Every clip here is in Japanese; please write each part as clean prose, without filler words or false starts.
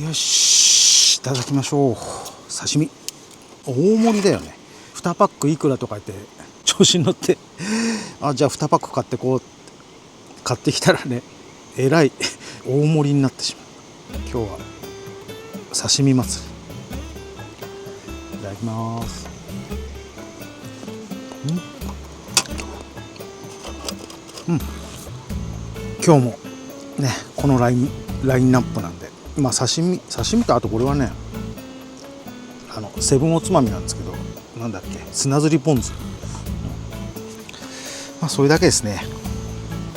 よし、いただきましょう。刺身大盛りだよね。2パックいくらとか言って調子に乗ってじゃあ2パック買ってこう買ってきたらね、えらい大盛りになってしまう。今日は刺身祭り。いただきます。今日もねこのラインナップなんで、刺身と、あとこれはねセブンおつまみなんですけど、なんだっけ、砂ずりポン酢、それだけですね。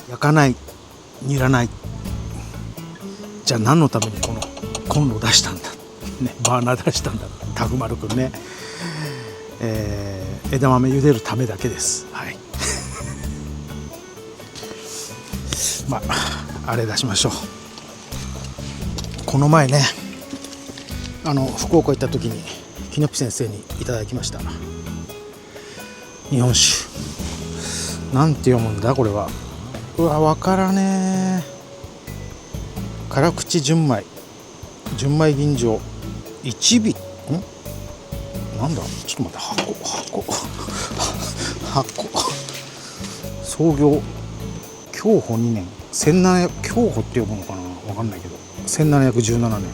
焼かない、煮らない。じゃあ何のためにこのコンロ出したんだ、ね、バーナー出したんだ、タフマルくんね、枝豆茹でるためだけです。はい。あれ出しましょう。この前ね福岡行った時にきのぴ先生にいただきました日本酒。なんて読むんだこれは。わからねえ。辛口純米吟醸1尾なんだ、ちょっと待って、箱創業享保2年1700、享保って呼ぶのかな、わかんないけど1717年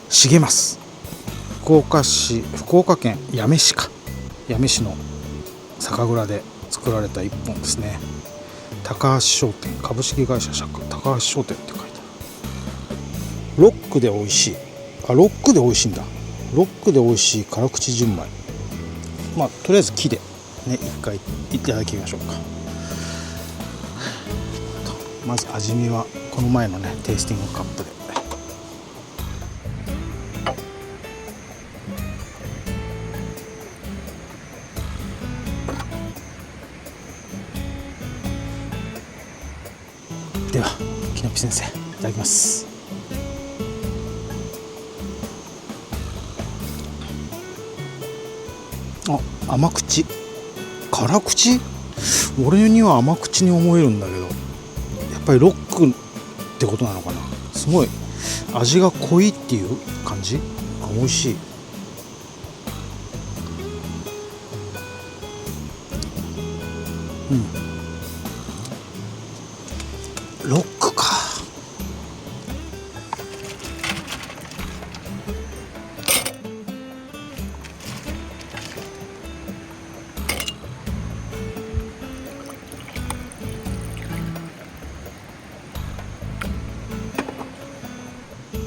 重増、福岡県八女市の酒蔵で作られた一本ですね。高橋商店株式会社高橋商店って書いてある。ロックで美味しい。ロックで美味しいんだ。ロックで美味しい辛口純米。とりあえず木でね一回いただきましょうか。まず味見はこの前のねテイスティングカップで。ではきのぴ先生いただきます。甘口、辛口、俺には甘口に思えるんだけど、やっぱりロックってことなのかな。すごい味が濃いっていう感じ。美味しい。ロックか。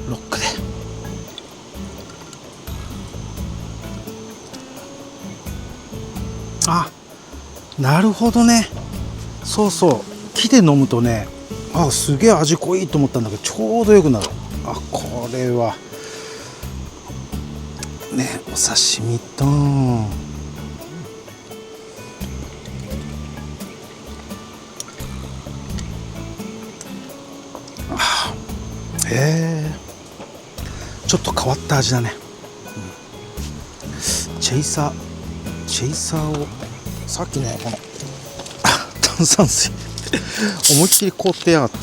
ロックで。なるほどね。そうそう、木で飲むとね、すげえ味濃いと思ったんだけど、ちょうどよくなる。これはね、お刺身とちょっと変わった味だね。チェイサーをさっきねこの炭酸水思いっきり凍ってやがって、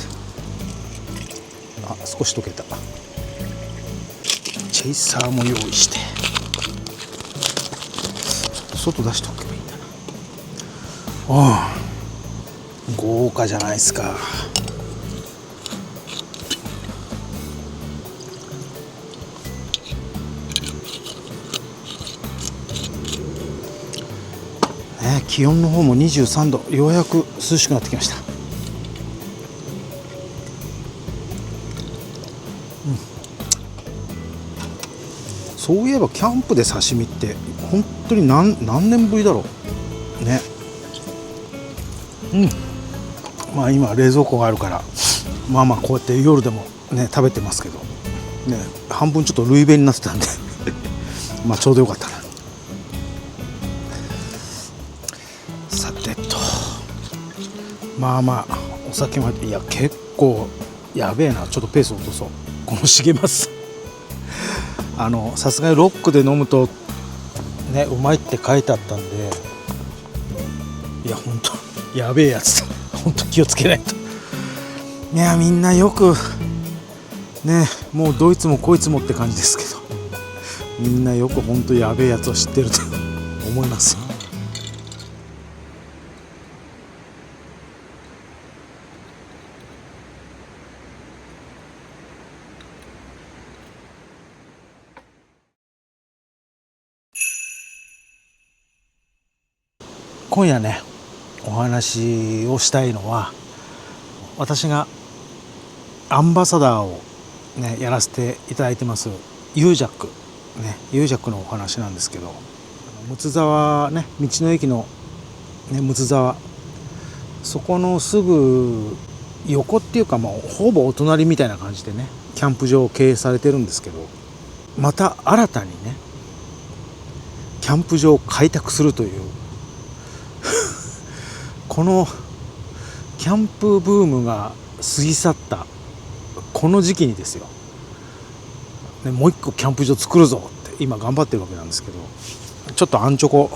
少し溶けた。チェイサーも用意して、外出しておけばいいんだな。豪華じゃないですか。気温の方も23度、ようやく涼しくなってきました。そういえばキャンプで刺身って本当に何年ぶりだろうね。今冷蔵庫があるからこうやって夜でもね食べてますけどね、半分ちょっとルイベになってたんでちょうどよかったな。さてとお酒も結構やべえな。ちょっとペース落とそう。この重ますさすがにロックで飲むとねうまいって書いてあったんで、本当やべえやつだ。本当気をつけないと。みんなよくね、もうどいつもこいつもって感じですけど、みんなよく本当やべえやつを知ってると思いますよ。今夜ねお話をしたいのは、私がアンバサダーを、ね、やらせていただいてますユージャック、ね、ユージャックのお話なんですけど、睦沢ね、道の駅の、ね、睦沢、そこのすぐ横っていうか、もうほぼお隣みたいな感じでね、キャンプ場を経営されてるんですけど、また新たにねキャンプ場を開拓するというこのキャンプブームが過ぎ去ったこの時期にですよ、ね、もう一個キャンプ場作るぞって今頑張ってるわけなんですけど、ちょっとアンチョコ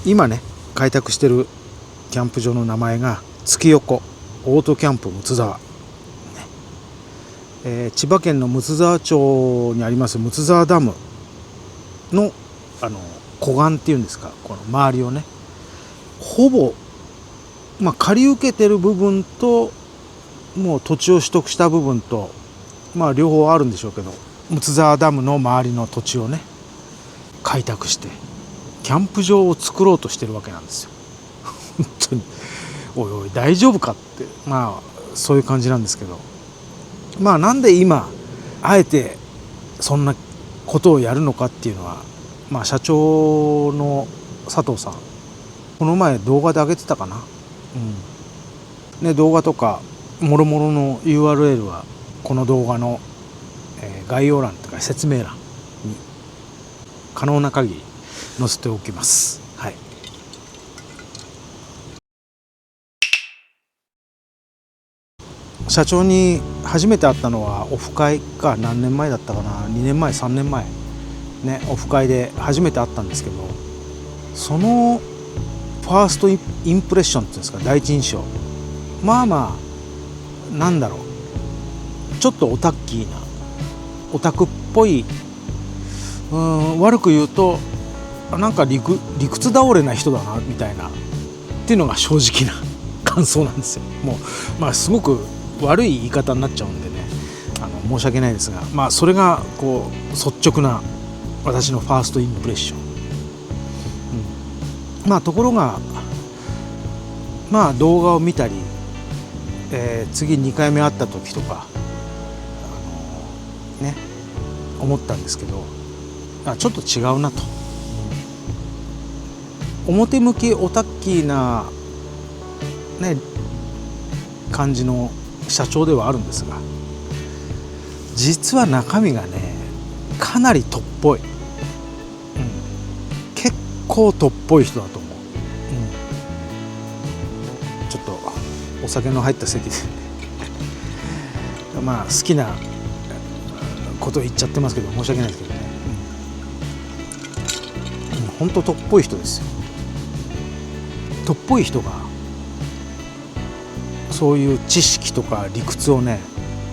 今ね開拓してるキャンプ場の名前が月横オートキャンプ睦沢、千葉県の睦沢町にあります睦沢ダムの湖岸っていうんですか、この周りをねほぼ、借り受けてる部分ともう土地を取得した部分と、両方あるんでしょうけど、睦沢ダムの周りの土地をね開拓してキャンプ場を作ろうとしてるわけなんですよ本当においおい大丈夫かって、そういう感じなんですけど、なんで今あえてそんなことをやるのかっていうのは、社長の佐藤さんこの前動画で上げてたかな、動画とかもろもろの URL はこの動画の、概要欄とか説明欄に可能な限り載せておきます。はい。社長に初めて会ったのはオフ会が何年前だったかな、2年前3年前ね、オフ会で初めて会ったんですけど、そのファーストインプレッションっていうんですか、第一印象、なんだろう、ちょっとオタッキーなオタクっぽい、悪く言うとなんか理屈倒れな人だなみたいなっていうのが正直な感想なんですよ。もうすごく悪い言い方になっちゃうんでね、申し訳ないですが、それがこう率直な私のファーストインプレッション、ところが動画を見たり、次2回目会った時とか思ったんですけど、ちょっと違うなと、表向きオタッキーな感じの社長ではあるんですが、実は中身がねかなりトップっぽい、結構トップっぽい人だと思う、ちょっとお酒の入った席で好きなことを言っちゃってますけど申し訳ないですけどね、本当トップっぽい人ですよ。トップっぽい人がそういう知識とか理屈をね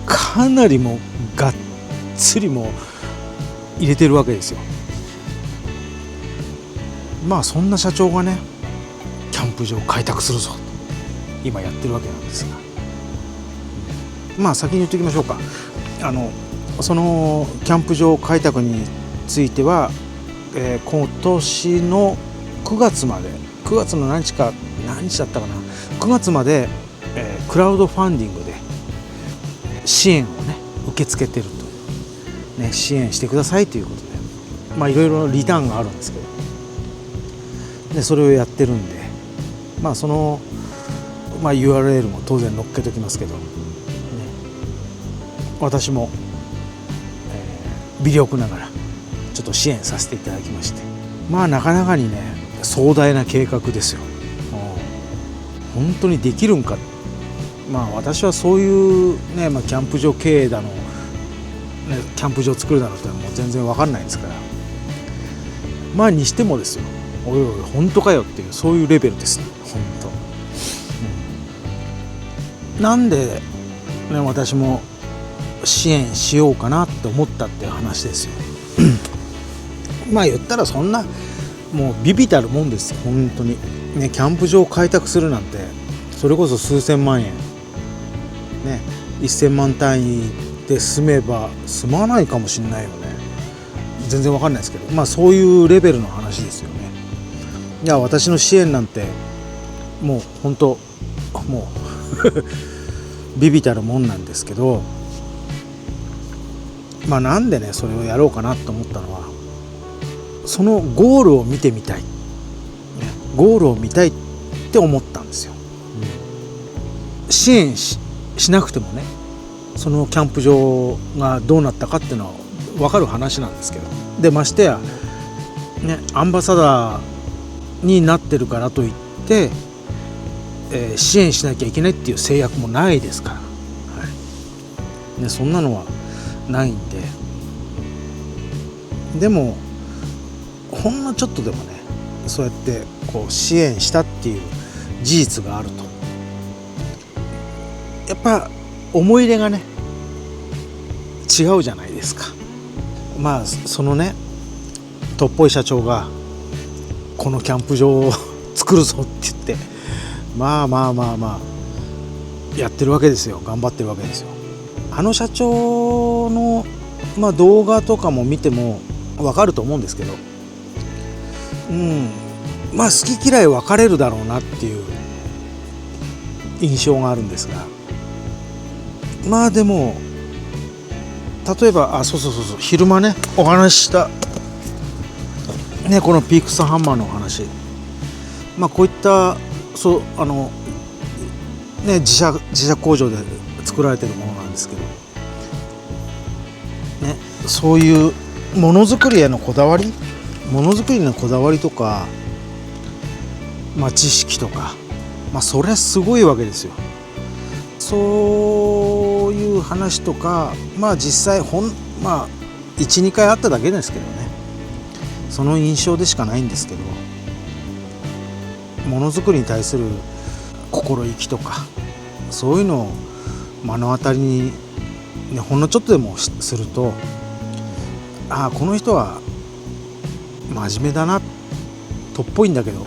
かなりもうがっつりもう入れてるわけですよ。そんな社長がねキャンプ場を開拓するぞと今やってるわけなんですが、先に言っておきましょうか。そのキャンプ場開拓については、今年の9月まで、9月の何日だったかな、9月まで、クラウドファンディングで支援をね受け付けてると、支援してくださいということで、いろいろリターンがあるんですけど、それをやってるんで、その、URL も当然載っけときますけど、私も、微力ながらちょっと支援させていただきまして、なかなかにね壮大な計画ですよ。本当にできるんか、私はそういうね、キャンプ場経営だの、キャンプ場作るだのってもう全然わかんないんですから、にしてもですよ、おいおい本当かよっていう、そういうレベルですね本当、なんで、私も支援しようかなって思ったっていう話ですよまあ言ったらそんなもう微々たるもんですよ本当にね。キャンプ場を開拓するなんてそれこそ数千万円ね、1000万単位で済めば済まないかもしれないよね。全然わかんないですけど、まあそういうレベルの話ですよね。いや私の支援なんてもう本当もう微々たるもんなんですけど、まあなんでねそれをやろうかなと思ったのは、そのゴールを見てみたい、ね、ゴールを見たいって思ったんですよ、支援 しなくてもねそのキャンプ場がどうなったかっていうのは分かる話なんですけど、でましてや、ね、アンバサダーになってるからといって、支援しなきゃいけないっていう制約もないですから、はいね、そんなのはないんで。でもほんのちょっとでもねそうやってこう支援したっていう事実があるとやっぱ思い入れがね違うじゃないですか。まあそのねとっぽい社長がこのキャンプ場を作るぞって言ってまあやってるわけですよ。頑張ってるわけですよ。あの社長の、動画とかも見ても分かると思うんですけど、好き嫌い分かれるだろうなっていう印象があるんですが、でも例えばそう昼間ねお話ししたねこのピークスハンマーのお話、こういった自社工場で作られてるものなんですけどね、そういうものづくりへのこだわりとか、知識とか、それはすごいわけですよ。そういう話とか、実際1,2 回あっただけですけどね、その印象でしかないんですけど、ものづくりに対する心意気とかそういうのを目の当たりに、ほんのちょっとでもすると、この人は真面目だな、とっぽいんだけど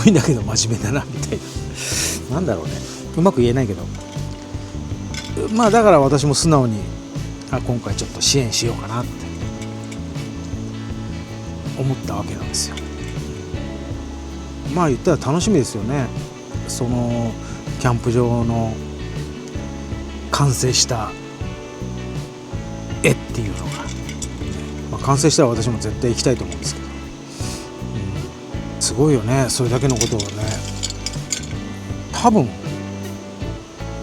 真面目だなみたいな、なんだろうね、うまく言えないけど、だから私も素直に今回ちょっと支援しようかなって思ったわけなんですよ。言ったら楽しみですよね。そのキャンプ場の完成した絵っていうのが、完成したら私も絶対行きたいと思うんですけど、すごいよね。それだけのことをね、多分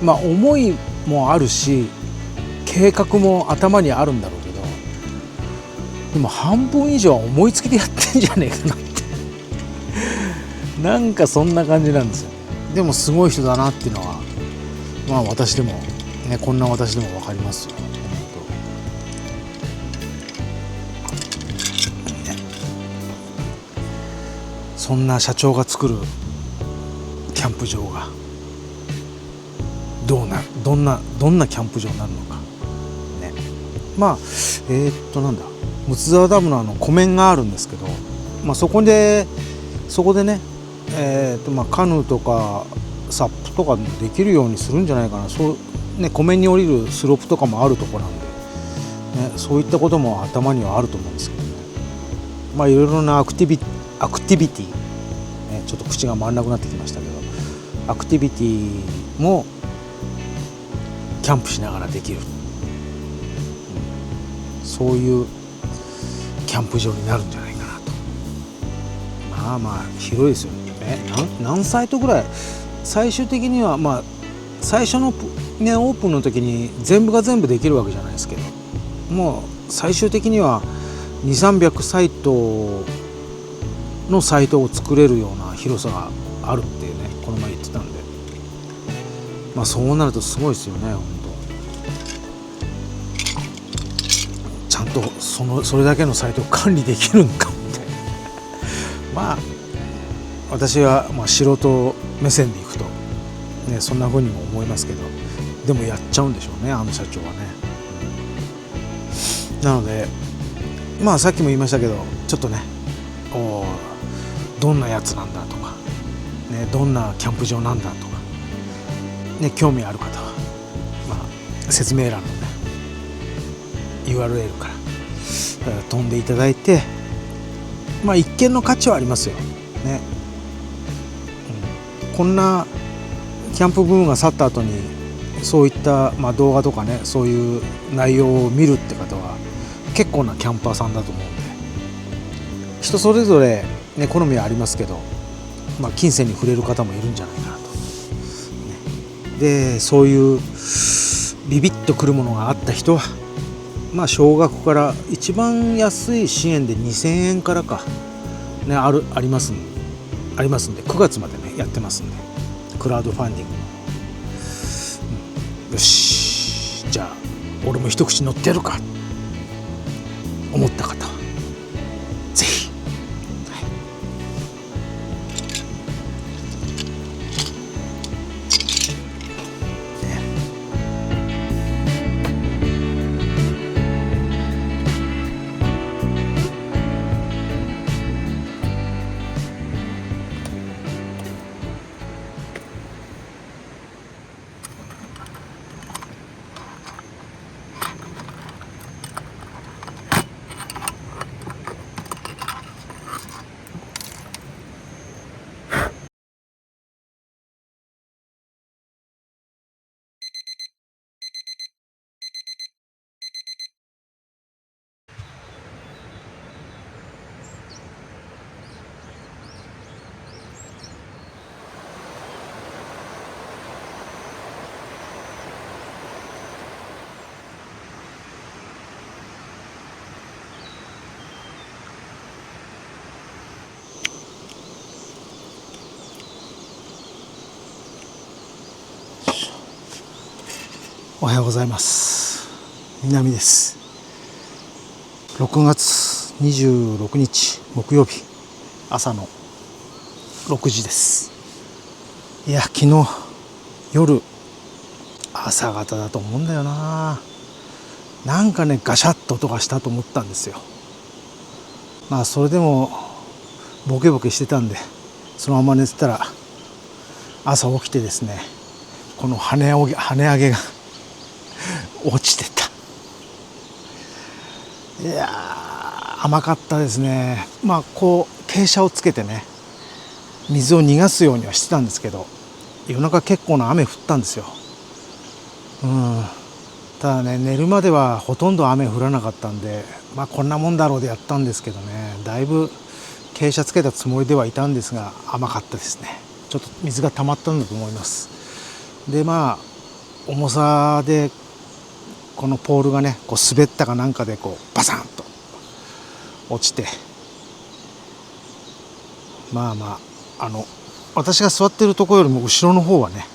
思いもあるし計画も頭にあるんだろうけど、でも半分以上は思いつきでやってんじゃねえかなってなんかそんな感じなんですよ。でもすごい人だなっていうのは私でもね、こんな私でも分かりますよ。そんな社長が作るキャンプ場がどんなキャンプ場になるのかね。なんだ、睦沢ダムの湖面があるんですけど、そこでね、カヌーとかサップとかできるようにするんじゃないかな。そうね、湖面に降りるスロープとかもあるところなんで、そういったことも頭にはあると思うんですけどね。いろいろなアクティビティ、ちょっと口が回らなくなってきましたけど、アクティビティもキャンプしながらできる、そういうキャンプ場になるんじゃないかなと。広いですよね。何サイトぐらい、最終的には最初のオープンの時に全部が全部できるわけじゃないですけど、もう最終的には200-300サイトのサイトを作れるような広さがあるっていうね、この前言ってたんで、そうなるとすごいですよね。本当ちゃんとそれだけのサイトを管理できるのかみたいな私は素人目線でいくとね、そんな風にも思いますけど、でもやっちゃうんでしょうね、あの社長はね。なのでまあさっきも言いましたけど、ちょっとねどんなやつなんだとか、ね、どんなキャンプ場なんだとか、ね、興味ある方は、まあ、説明欄のね URL から飛んでいただいて、まあ一見の価値はありますよね、こんなキャンプブームが去った後にそういった、まあ、動画とかね、そういう内容を見るって方は結構なキャンパーさんだと思うんで、人それぞれ、ね、好みはありますけど、まあ、金銭に触れる方もいるんじゃないかなと、ね、でそういうビビッとくるものがあった人は、まあ、少額から一番安い支援で2000円からか、ね、ありますんで9月までねやってますんで、クラウドファンディング、よしじゃあ俺も一口乗ってやるか思った方はぜひ、おはようございます。南です。6月26日木曜日朝の6時です。いや昨日夜朝方だと思うんだよな。なんかねガシャッと音がしたと思ったんですよ。まあそれでもボケボケしてたんでそのまま寝てたら朝起きてですね、この跳ね上げが落ちてた。いや甘かったですね。まあこう傾斜をつけてね水を逃がすようにはしてたんですけど、夜中結構な雨降ったんですよ。ただね寝るまではほとんど雨降らなかったんで、まあこんなもんだろうでやったんですけどね、だいぶ傾斜つけたつもりではいたんですが甘かったですね。ちょっと水が溜まったんだと思います。でまあ重さでこのポールがねこう滑ったかなんかでこうバサンと落ちて、まあ私が座ってるところよりも後ろの方はね、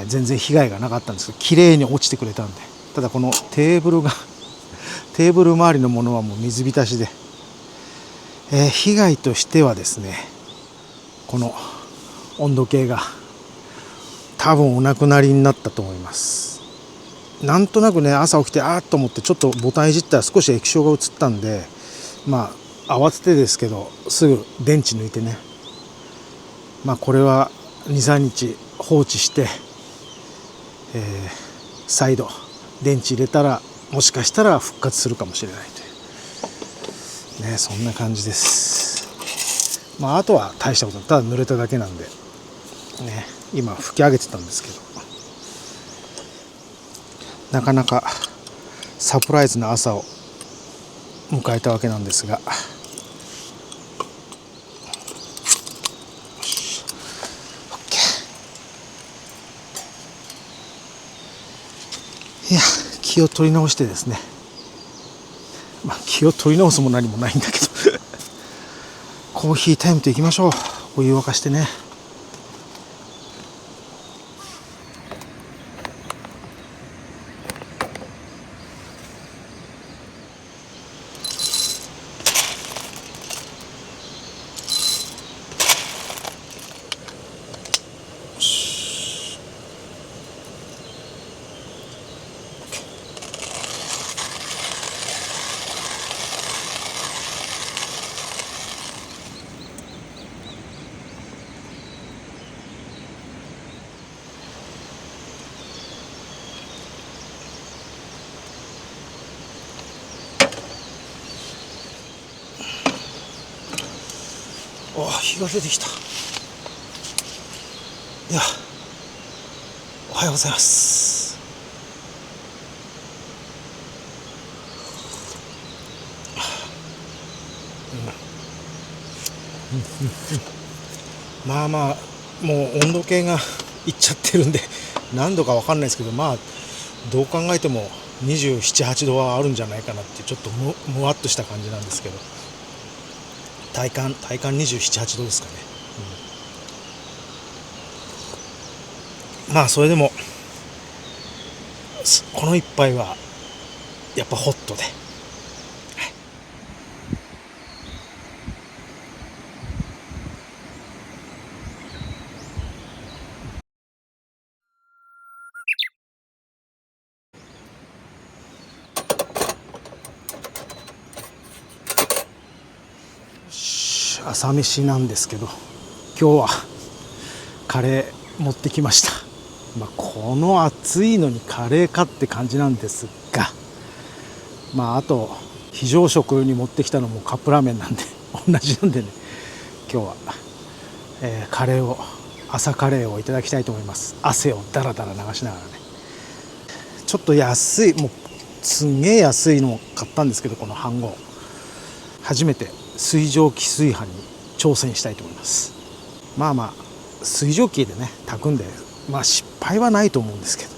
全然被害がなかったんですけど綺麗に落ちてくれたんで、ただこのテーブル周りのものはもう水浸しで、被害としてはですね、この温度計が多分お亡くなりになったと思います。なんとなくね朝起きてあーっと思ってちょっとボタンいじったら少し液晶が映ったんで、まあ慌ててですけどすぐ電池抜いてね、まあこれは 2,3 日放置して、再度電池入れたらもしかしたら復活するかもしれないというね、そんな感じです。まああとは大したことない、ただ濡れただけなんでね、今拭き上げてたんですけど、なかなかサプライズな朝を迎えたわけなんですが、いや気を取り直してですね、まあ気を取り直すも何もないんだけどコーヒータイムといきましょう。お湯沸かしてね。日が出てきた。ではおはようございます。まあまあもう温度計がいっちゃってるんで何度か分かんないですけど、まあどう考えても27、8度はあるんじゃないかなってちょっとむわっとした感じなんですけど、体感27、8度ですかね。まあそれでもこの一杯はやっぱホットで、朝飯なんですけど、今日はカレー持ってきました。この暑いのにカレーかって感じなんですが、あと非常食に持ってきたのもカップラーメンなんで同じなんでね、今日は、朝カレーをいただきたいと思います。汗をダラダラ流しながらね。ちょっと安い、もうすんげえ安いのを買ったんですけど、この飯盒初めて水蒸気炊飯に挑戦したいと思います。水蒸気でね炊くんで、失敗はないと思うんですけど、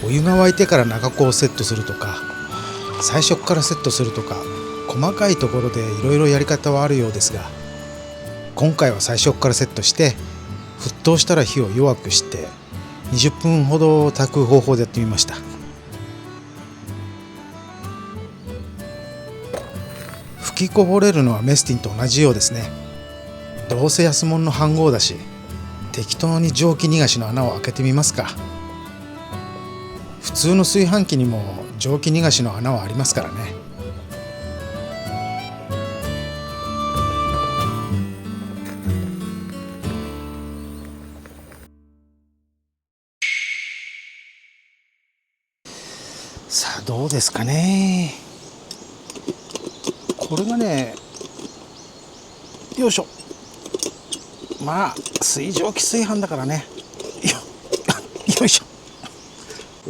お湯が沸いてから中子をセットするとか、最初からセットするとか、細かいところでいろいろやり方はあるようですが、今回は最初からセットして沸騰したら火を弱くして20分ほど炊く方法でやってみました。吹きこぼれるのはメスティンと同じようですね。どうせ安物の飯盒だし、適当に蒸気逃がしの穴を開けてみますか。普通の炊飯器にも蒸気逃がしの穴はありますからね。さあどうですかね。これがね、よいしょ、水蒸気炊飯だからね、よいしょ、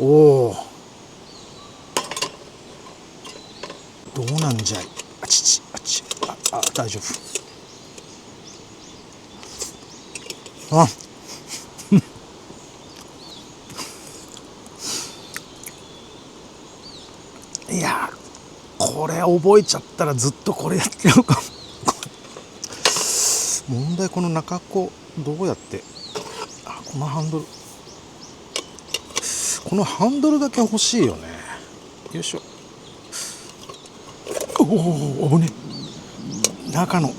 おお、どうなんじゃい、大丈夫、いやこれ覚えちゃったらずっとこれやってるかも。問題、この中子どうやって、このハンドルだけ欲しいよね。よいしょ、おね、中の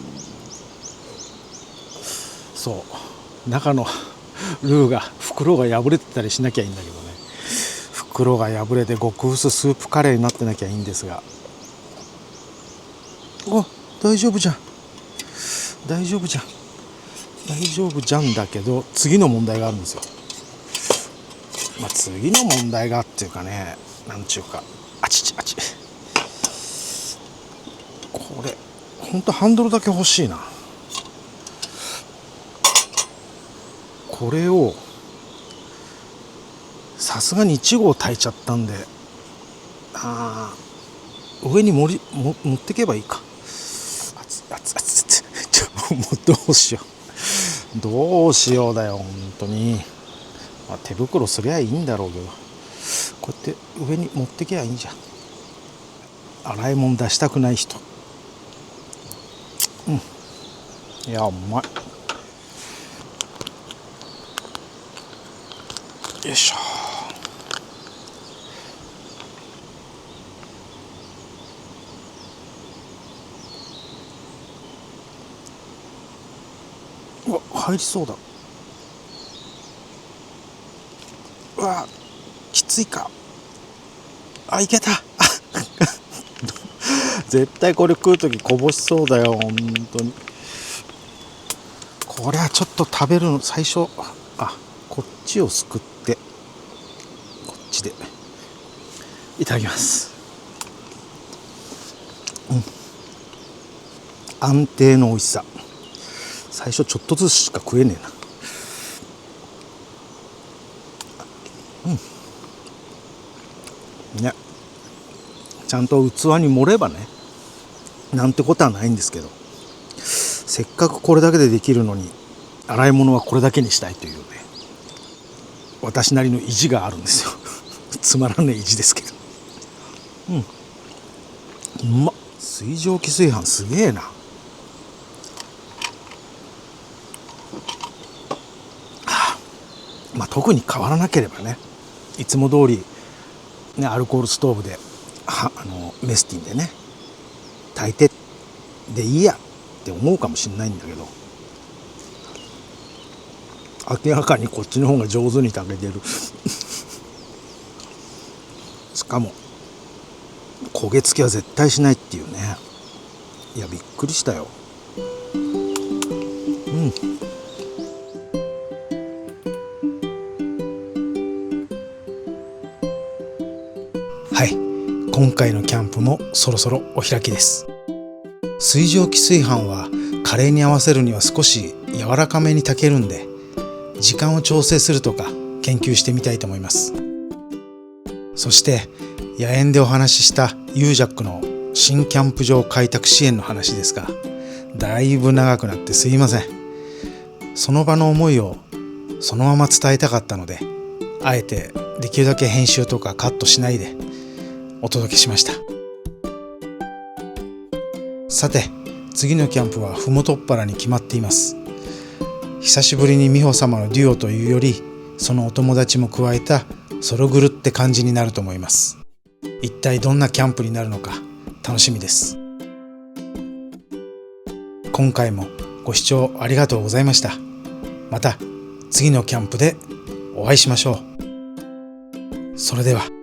ルーが袋が破れてたりしなきゃいいんだけどね。袋が破れて極薄スープカレーになってなきゃいいんですが、大丈夫じゃんだけど、次の問題があるんですよ。次の問題がっていうかね、なんちゅうか、これほんとハンドルだけ欲しいな。これをさすがに1合炊いちゃったんで、上に持ってけばいいか。もうどうしようだよ本当に。手袋すりゃいいんだろうけど、こうやって上に持ってけばいいんじゃん。洗い物出したくない人。いや、うまい。よいしょ。入りそうだ。きついか。いけた。絶対これ食うときこぼしそうだよ本当に。これはちょっと食べるの最初こっちをすくってこっちでいただきます。安定の美味しさ。最初ちょっとずつしか食えねえな。ね、ちゃんと器に盛ればね、なんてことはないんですけど、せっかくこれだけでできるのに洗い物はこれだけにしたいというね、私なりの意地があるんですよ。つまらねえ意地ですけど。うまっ。水蒸気炊飯すげえな。まあ特に変わらなければね、いつも通りね、アルコールストーブでメスティンでね炊いてでいいやって思うかもしれないんだけど、明らかにこっちの方が上手に炊けてる。しかも焦げ付きは絶対しないっていうね。いや、びっくりしたよ。はい、今回のキャンプもそろそろお開きです。水蒸気炊飯はカレーに合わせるには少し柔らかめに炊けるんで、時間を調整するとか研究してみたいと思います。そして野猿でお話ししたユージャックの新キャンプ場開拓支援の話ですが、だいぶ長くなってすいません。その場の思いをそのまま伝えたかったので、あえてできるだけ編集とかカットしないでお届けしました。さて、次のキャンプはふもとっぱらに決まっています。久しぶりに美穂様のデュオというより、そのお友達も加えたソログルって感じになると思います。一体どんなキャンプになるのか楽しみです。今回もご視聴ありがとうございました。また次のキャンプでお会いしましょう。それでは。